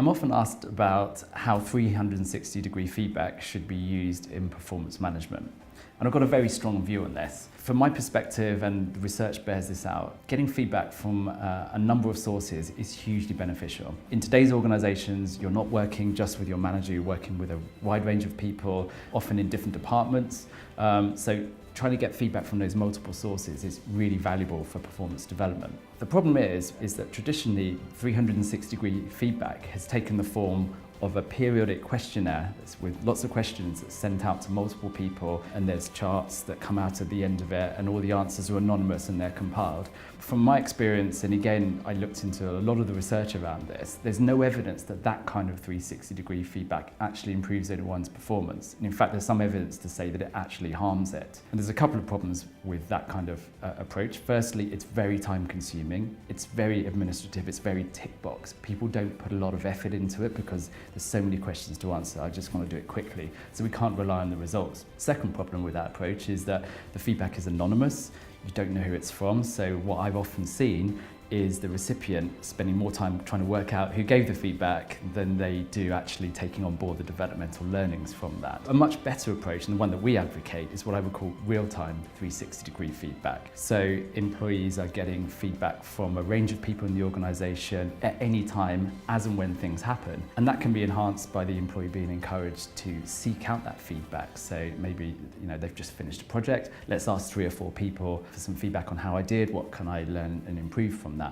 I'm often asked about how 360-degree feedback should be used in performance management. And I've got a very strong view on this. From my perspective, and the research bears this out, getting feedback from a number of sources is hugely beneficial. In today's organizations, you're not working just with your manager, you're working with a wide range of people, often in different departments. So trying to get feedback from those multiple sources is really valuable for performance development. The problem is that traditionally 360-degree feedback has taken the form of a periodic questionnaire with lots of questions that's sent out to multiple people, and there's charts that come out at the end of it, and all the answers are anonymous and they're compiled. From my experience, and again I looked into a lot of the research around this, there's no evidence that that kind of 360-degree feedback actually improves anyone's performance. And in fact, there's some evidence to say that it actually harms it. And there's a couple of problems with that kind of approach. Firstly, it's very time consuming, it's very administrative, it's very tick box. People don't put a lot of effort into it because there's so many questions to answer. I just want to do it quickly. So we can't rely on the results. Second problem with that approach is that the feedback is anonymous. You don't know who it's from. So what I've often seen is the recipient spending more time trying to work out who gave the feedback than they do actually taking on board the developmental learnings from that. A much better approach, and the one that we advocate, is what I would call real-time 360-degree feedback. So employees are getting feedback from a range of people in the organisation at any time, as and when things happen. And that can be enhanced by the employee being encouraged to seek out that feedback. So maybe they've just finished a project, let's ask 3 or 4 people for some feedback on how I did, what can I learn and improve from that.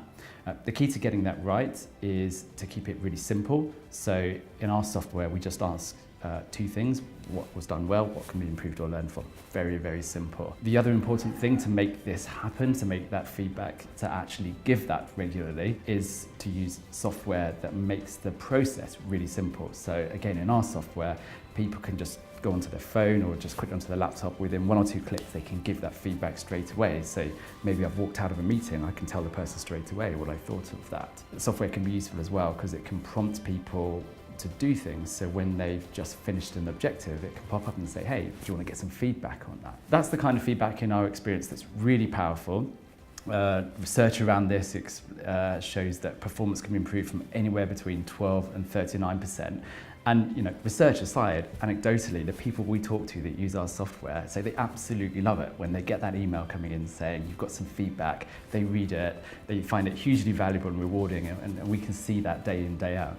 The key to getting that right is to keep it really simple. So in our software, we just ask 2 things: what was done well, what can be improved or learned from. Very, very simple. The other important thing to make this happen, to make that feedback, to actually give that regularly, is to use software that makes the process really simple. So again, in our software, people can just go onto their phone or just click onto their laptop. Within 1 or 2 clicks, they can give that feedback straight away. So maybe I've walked out of a meeting, I can tell the person straight away what I thought of that. The software can be useful as well because it can prompt people to do things. So when they've just finished an objective, it can pop up and say, hey, do you want to get some feedback on that? That's the kind of feedback in our experience that's really powerful. Research around this shows that performance can be improved from anywhere between 12 and 39%. And research aside, anecdotally, the people we talk to that use our software say they absolutely love it when they get that email coming in saying you've got some feedback, they read it, they find it hugely valuable and rewarding, and we can see that day in, day out.